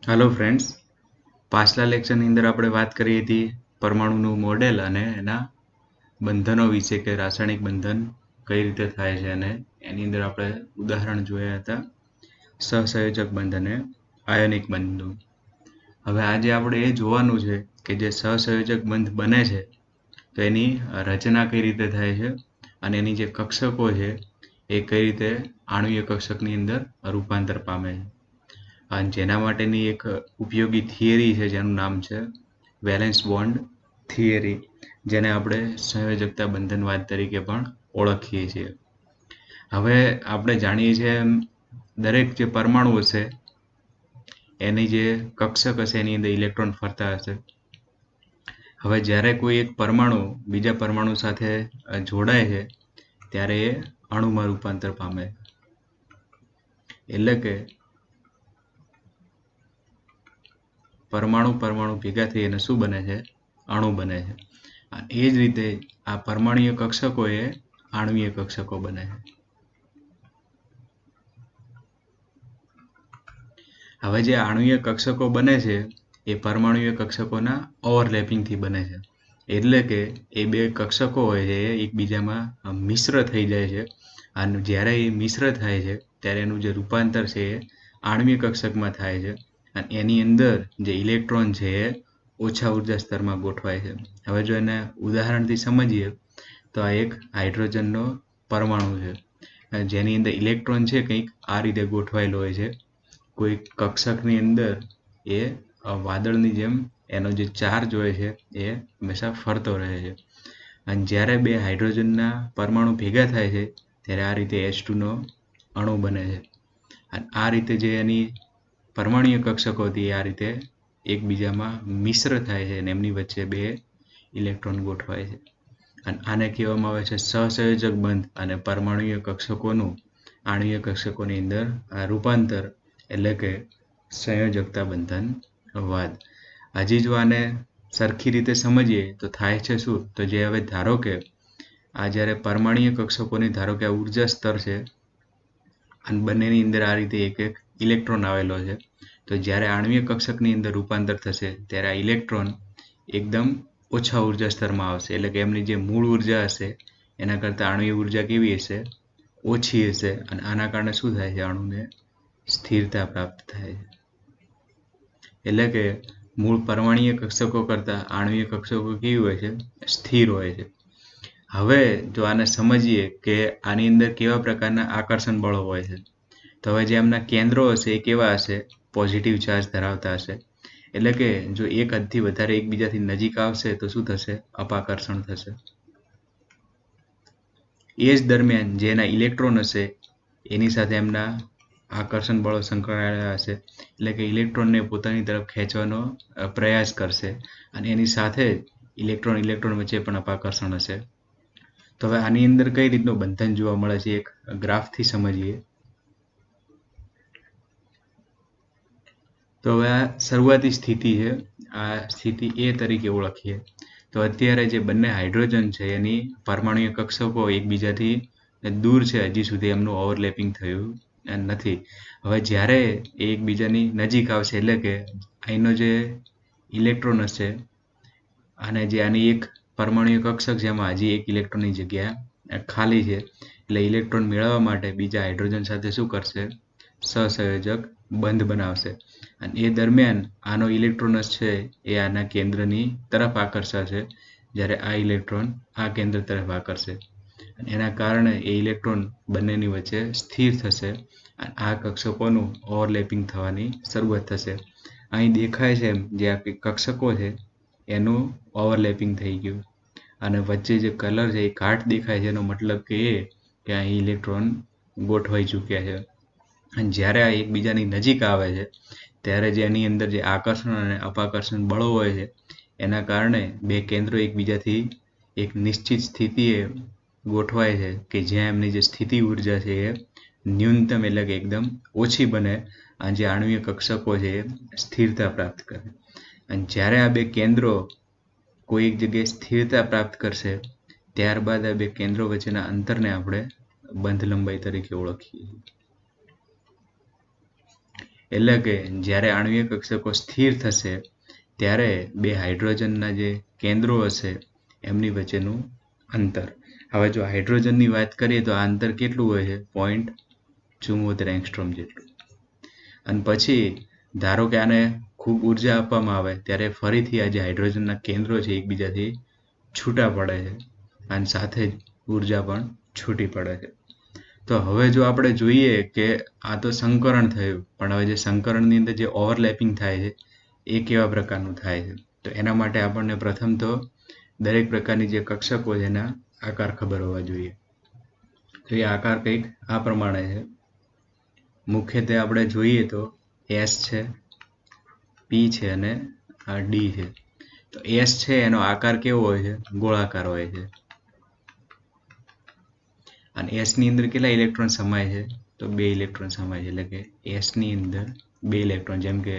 Hello friends, પાછલા લેક્ચરની અંદર આપણે વાત કરી હતી પરમાણુનું મોડેલ અને એના બંધનો વિશે કે રાસાયણિક બંધન કઈ રીતે થાય છે અને એની અંદર આપણે ઉદાહરણ જોયા હતા સહસંયોજક બંધ અને આયનિક બંધનું. હવે આજે આપણે એ જોવાનું છે કે જે સહસંયોજક બંધ બને છે તો એની રચના કઈ રીતે થાય છે અને એની જે કક્ષકો છે એ કઈ રીતે આણ્વીય કક્ષકની અંદર રૂપાંતર પામે છે. અને જેના માટેની એક ઉપયોગી થિયરી છે જેનું નામ છે વેલેન્સ બોન્ડ થિયરી, જેને આપણે સંયોજકતા બંધનવાદ તરીકે પણ ઓળખીએ છીએ. હવે આપણે જાણીએ છીએ દરેક જે પરમાણુ હશે એની જે કક્ષક હશે એની અંદર ઇલેક્ટ્રોન ફરતા હશે. હવે જ્યારે કોઈ એક પરમાણુ બીજા પરમાણુ સાથે જોડાય છે ત્યારે એ અણુમાં રૂપાંતર પામે, એટલે કે પરમાણુ ભેગા થઈ અને શું બને છે? અણુ બને છે. એ જ રીતે આ પરમાણુય કક્ષકો એ આણ્વીય કક્ષકો બને છે. હવે જે આણ્વીય કક્ષકો બને છે એ પરમાણુય કક્ષકોના ઓવરલેપિંગથી બને છે, એટલે કે એ બે કક્ષકો હોય છે એ એકબીજામાં મિશ્ર થઈ જાય છે અને જ્યારે એ મિશ્ર થાય છે ત્યારે એનું જે રૂપાંતર છે એ આણ્વીય કક્ષકમાં થાય છે અને એની અંદર જે ઇલેક્ટ્રોન છે એ ઓછા ઉર્જા સ્તરમાં ગોઠવાય છે. હવે જો એને ઉદાહરણથી સમજીએ તો આ એક હાઇડ્રોજનનો પરમાણુ છે જેની અંદર ઇલેક્ટ્રોન છે કંઈક આ રીતે ગોઠવાયેલો હોય છે. કોઈ કક્ષકની અંદર એ વાદળની જેમ એનો જે ચાર્જ હોય છે એ હંમેશા ફરતો રહે છે અને જ્યારે બે હાઇડ્રોજનના પરમાણુ ભેગા થાય છે ત્યારે આ રીતે H2 નો અણુ બને છે અને આ રીતે જે એની પરમાણુય કક્ષકો હતી આ રીતે એકબીજામાં મિશ્ર થાય છે અને એમની વચ્ચે બે ઇલેક્ટ્રોન ગોઠવાય છે અને આને કહેવામાં આવે છે સહસંયોજક બંધ અને પરમાણુય કક્ષકોનું આણ્વીય કક્ષકોની અંદર રૂપાંતર, એટલે કે સંયોજકતા બંધનવાદ. હજી જો આને સરખી રીતે સમજીએ તો થાય છે શું? તો જે હવે ધારો કે આ જ્યારે પરમાણુય કક્ષકોની ધારો કે આ ઉર્જા સ્તર છે અને બંનેની અંદર આ રીતે એક એક ઇલેક્ટ્રોન આવેલો છે, તો જ્યારે આણ્વીય કક્ષકની અંદર રૂપાંતર થશે ત્યારે આ ઇલેક્ટ્રોન એકદમ ઓછા ઉર્જા સ્તરમાં આવશે, એટલે કે એમની જે મૂળ ઉર્જા હશે એના કરતાં આણ્વીય ઉર્જા કેવી હશે? ઓછી હશે અને આના કારણે શું થાય છે? અણુને સ્થિરતા પ્રાપ્ત થાય છે. એટલે કે મૂળ પરમાણુય કક્ષકો કરતાં આણ્વીય કક્ષકો કેવી હોય છે? સ્થિર હોય છે. હવે જો આને સમજીએ કે આની અંદર કેવા પ્રકારના આકર્ષણ બળો હોય છે, તો હવે જે એમના કેન્દ્રો હશે એ કેવા હશે? પોઝિટિવ ચાર્જ ધરાવતા હશે. એટલે કે જો એક હદથી વધારે એકબીજાથી નજીક આવશે તો શું થશે? અપાકર્ષણ થશે. એ જ દરમિયાન જે એના ઇલેક્ટ્રોન હશે એની સાથે એમના આકર્ષણ બળો સંકળાયેલા હશે, એટલે કે ઇલેક્ટ્રોનને પોતાની તરફ ખેંચવાનો પ્રયાસ કરશે અને એની સાથે ઇલેક્ટ્રોન વચ્ચે પણ અપાકર્ષણ હશે. તો હવે આની અંદર કઈ રીતનું બંધન જોવા મળે છે? એક ગ્રાફથી સમજીએ તો હવે આ શરૂઆતી સ્થિતિ છે, આ સ્થિતિ A તરીકે ઓળખીએ. તો અત્યારે જે બંને હાઇડ્રોજન છે એની પરમાણુય કક્ષકો એકબીજાથી દૂર છે, હજી સુધી એમનું ઓવરલેપિંગ થયું નથી. હવે જ્યારે એ એકબીજાની નજીક આવશે, એટલે કે અહીંનો જે ઇલેક્ટ્રોન હશે અને જે આની એક પરમાણુય કક્ષક જેમાં હજી એક ઇલેક્ટ્રોનની જગ્યા ખાલી છે, એટલે ઇલેક્ટ્રોન મેળવવા માટે બીજા હાઇડ્રોજન સાથે શું કરશે? સહસંયોજક બંધ બનાવશે અને એ દરમિયાન આનો ઇલેક્ટ્રોનસ છે એ આના કેન્દ્રની તરફ આકર્ષાશે, જ્યારે આ ઇલેક્ટ્રોન આ કેન્દ્ર તરફ આકર્ષશે અને એના કારણે એ ઇલેક્ટ્રોન બંનેની વચ્ચે સ્થિર થશે અને આ કક્ષકોનું ઓવરલેપિંગ થવાની શરૂઆત થશે. અહીં દેખાય છે એમ જે આ કક્ષકો છે એનું ઓવરલેપિંગ થઈ ગયું અને વચ્ચે જે કલર છે એ ઘાટ દેખાય છે, એનો મતલબ કે અહીં ઇલેક્ટ્રોન ગોઠવાઈ ચૂક્યા છે અને જ્યારે આ એકબીજાની નજીક આવે છે ત્યારે જે એની અંદર જે આકર્ષણ અને અપાકર્ષણ બળો હોય છે એના કારણે બે કેન્દ્રો એકબીજાથી એક નિશ્ચિત સ્થિતિએ ગોઠવાય છે કે જ્યાં એમની જે સ્થિતિ ઉર્જા છે એ ન્યૂનતમ, એટલે કે એકદમ ઓછી બને અને જે આણ્વીય કક્ષકો છે એ સ્થિરતા પ્રાપ્ત કરે. અને જ્યારે આ બે કેન્દ્રો કોઈ એક જગ્યાએ સ્થિરતા પ્રાપ્ત કરશે ત્યારબાદ આ બે કેન્દ્રો વચ્ચેના અંતરને આપણે બંધ લંબાઈ તરીકે ઓળખીએ. એટલે કે જ્યારે આણ્વીય કક્ષકો સ્થિર થશે ત્યારે બે હાઇડ્રોજનના જે કેન્દ્રો હશે એમની વચ્ચેનું અંતર. હવે જો હાઇડ્રોજનની વાત કરીએ તો આ અંતર કેટલું હોય છે? 0.74 એંગસ્ટ્રોમ જેટલું. અને પછી ધારો કે આને ખૂબ ઉર્જા આપવામાં આવે ત્યારે ફરીથી આ જે હાઇડ્રોજનના કેન્દ્રો છે એકબીજાથી છૂટા પડે છે અને સાથે જ ઉર્જા પણ છૂટી પડે છે. તો હવે જો આપણે જોઈએ કે આ તો સંકરણ થયું, પણ હવે જે સંકરણની અંદર જે ઓવરલેપિંગ થાય છે એ કેવા પ્રકારનું થાય છે? તો એના માટે આપણને પ્રથમ તો દરેક પ્રકારની જે કક્ષકો છે એના આકાર ખબર હોવા જોઈએ. તો એ આકાર કંઈક આ પ્રમાણે છે. મુખ્યત્વે આપણે જોઈએ તો S છે, P છે અને આ D છે. તો S છે એનો આકાર કેવો હોય છે? ગોળાકાર હોય છે. અને S ની અંદર કેટલા ઇલેક્ટ્રોન સમાય છે? તો 2 ઇલેક્ટ્રોન સમાય છે. એટલે કે S ની અંદર 2 ઇલેક્ટ્રોન, જેમ કે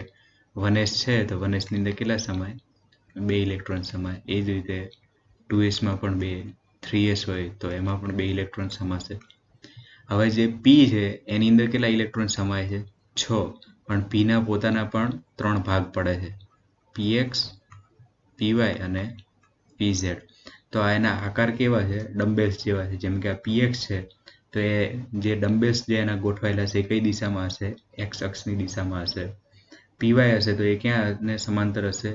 1s છે તો 1s ની અંદર કેટલા સમાય? 2 ઇલેક્ટ્રોન સમાય. એ જ રીતે 2s માં પણ 2, 3s હોય તો એમાં પણ 2 ઇલેક્ટ્રોન સમાશે. હવે જે P છે એની અંદર કેટલા ઇલેક્ટ્રોન સમાય છે? 6. પણ P ના પોતાના પણ 3 ભાગ પડે છે, px, py અને pz. તો આ એના આકાર કેવા છે? ડમ્બેલ્સ જેવા છે. જેમ કે આ px છે તો એ જે ડમ્બેલ્સ જે એના ગોઠવાયેલા છે એ કઈ દિશામાં હશે? x અક્ષની દિશામાં હશે. py હશે તો એ ક્યાં સમાંતર હશે?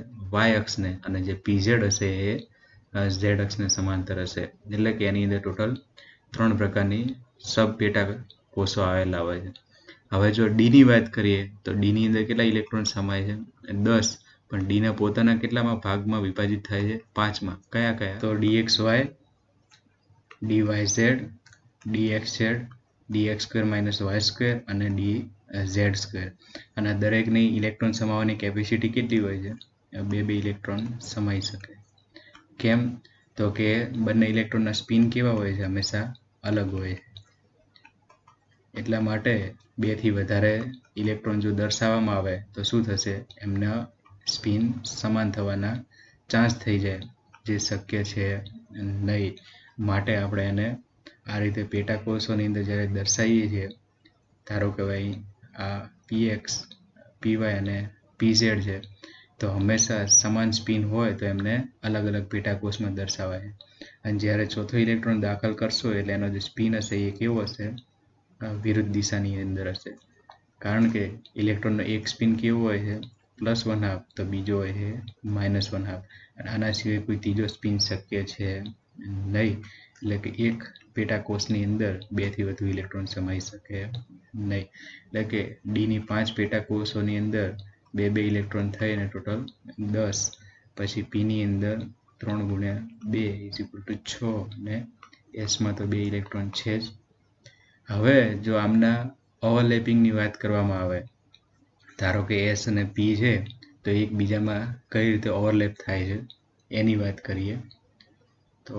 y અક્ષને. અને જે pz હશે એ z અક્ષને સમાંતર હશે. એટલે કે એની અંદર ટોટલ 3 પ્રકારની સબ પેટા કોષો આવેલા હોય છે. હવે જો D ની વાત કરીએ તો D ની અંદર કેટલા ઇલેક્ટ્રોન સમાય છે? 10. પણ D ના પોતાના કેટલામાં ભાગમાં વિભાજિત થાય છે? 5માં. કયા કયા? તો dxy, dyz, dxz, dx2 - y2 અને dz2. અને દરેકની ઇલેક્ટ્રોન સમાવવાની કેપેસિટી કેટલી હોય છે? 2 ઇલેક્ટ્રોન સમાઈ શકે. કેમ? તો કે બંને ઇલેક્ટ્રોનના સ્પિન કેવા હોય છે? હંમેશા અલગ હોય છે. એટલા માટે 2 થી વધારે ઇલેક્ટ્રોન જો દર્શાવવામાં આવે તો શું થશે? એમના સ્પિન સમાન થવાના ચાન્સ થઈ જાય, જે શક્ય છે નહીં. માટે આપણે એને આ રીતે પેટા કોષોની અંદર જ્યારે દર્શાવીએ છીએ, ધારો કે ભાઈ આ px, py અને pz છે તો હંમેશા સમાન સ્પિન હોય તો એમને અલગ અલગ પેટા કોષમાં દર્શાવાય. અને જ્યારે ચોથો ઇલેક્ટ્રોન દાખલ કરશો એટલે એનો જે સ્પિન હશે એ કેવો હશે? વિરુદ્ધ દિશાની અંદર હશે. કારણ કે ઇલેક્ટ્રોનનો એક સ્પિન કેવો હોય છે? +1/2, તો બીજો હોય છે -1/2. અને આના સિવાય કોઈ ત્રીજો સ્પિન શક્ય છે નહીં. એટલે કે એક પેટા કોષની અંદર 2 થી વધુ ઇલેક્ટ્રોન સમાઈ શકે નહીં. એટલે કે D ની 5 પેટા કોષોની અંદર 2 ઇલેક્ટ્રોન થઈને ટોટલ 10. પછી P ની અંદર 3 × 2 = 6 અને S માં તો 2 ઇલેક્ટ્રોન છે જ. હવે જો આમના ઓવરલેપિંગની વાત કરવામાં આવે, ધારો કે S અને P છે તો એકબીજામાં કઈ રીતે ઓવરલેપ થાય છે એની વાત કરીએ. તો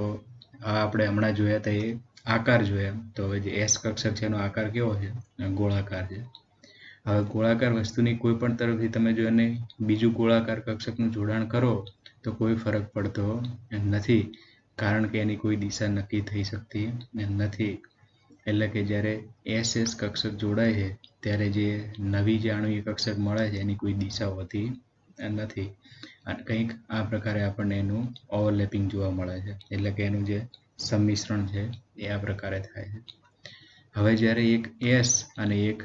આ આપણે હમણાં જોયા હતા એ આકાર જોયા. તો હવે જે S કક્ષક છે એનો આકાર કેવો છે? ગોળાકાર છે. હવે ગોળાકાર વસ્તુની કોઈ પણ તરફથી તમે જો એને બીજું ગોળાકાર કક્ષકનું જોડાણ કરો તો કોઈ ફરક પડતો નથી, કારણ કે એની કોઈ દિશા નક્કી થઈ શકતી નથી. એટલે કે જ્યારે SS કક્ષક જોડાય છે ત્યારે જે નવી જે આણ્વીય કક્ષક મળે છે એની કોઈ દિશા હોતી નથી. અને કંઈક આ પ્રકારે આપણને એનું ઓવરલેપિંગ જોવા મળે છે. એટલે કે એનું જે સંમિશ્રણ છે એ આ પ્રકારે થાય છે. હવે જ્યારે એક S અને એક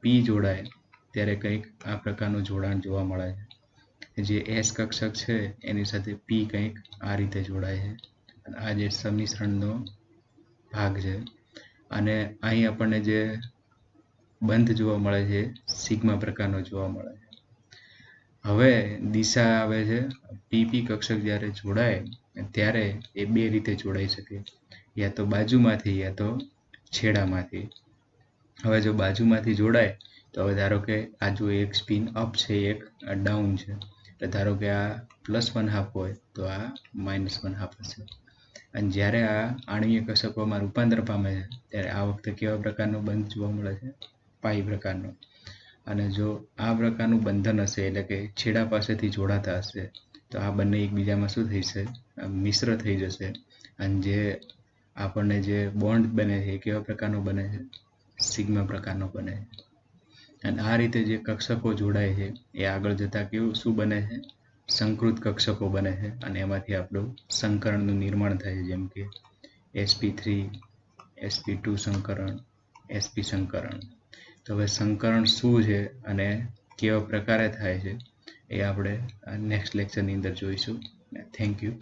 P જોડાય ત્યારે કંઈક આ પ્રકારનું જોડાણ જોવા મળે છે. જે S કક્ષક છે એની સાથે P કંઈક આ રીતે જોડાય છે. આ જે સંમિશ્રણનો ભાગ છે. અને અહીં આપણને જે બંધ જોવા મળે છે સિગ્મા પ્રકારનો જોવા મળે છે. હવે દિશા આવે છે PP કક્ષક જ્યારે જોડાય ત્યારે એ 2 રીતે જોડાઈ શકે, યા તો બાજુમાંથી યા તો છેડામાંથી. હવે જો બાજુમાંથી જોડાય તો હવે ધારો કે આ જો એક સ્પિન અપ છે, એક ડાઉન છે. એટલે ધારો કે આ +1/2 હોય તો આ -1/2 હશે. અને જ્યારે આ આણ્વીય કક્ષકોમાં રૂપાંતર પામે છે ત્યારે આ વખતે કેવા પ્રકારનો બંધ જોવા મળે છે? પાઈ પ્રકારનો. અને જો આ પ્રકારનું બંધન હશે એટલે કે છેડા પાસેથી જોડાતા હશે તો આ બંને એકબીજામાં શું થઈ જશે? મિશ્ર થઈ જશે. અને જે આપણને જે બોન્ડ બને છે એ કેવા પ્રકારનો બને છે? સિગ્મા પ્રકારનો બને છે. અને આ રીતે જે કક્ષકો જોડાય છે એ આગળ જતાં શું બને છે, સંકૃત કક્ષકો બને છે અને એમાંથી આપણું સંકરણનું નિર્માણ થાય છે, જેમ કે sp3 sp2 સંકરણ, sp સંકરણ. તો હવે સંકરણ શું છે અને કેવા પ્રકારે થાય છે એ આપણે નેક્સ્ટ લેક્ચરની અંદર જોઈશું. Thank you.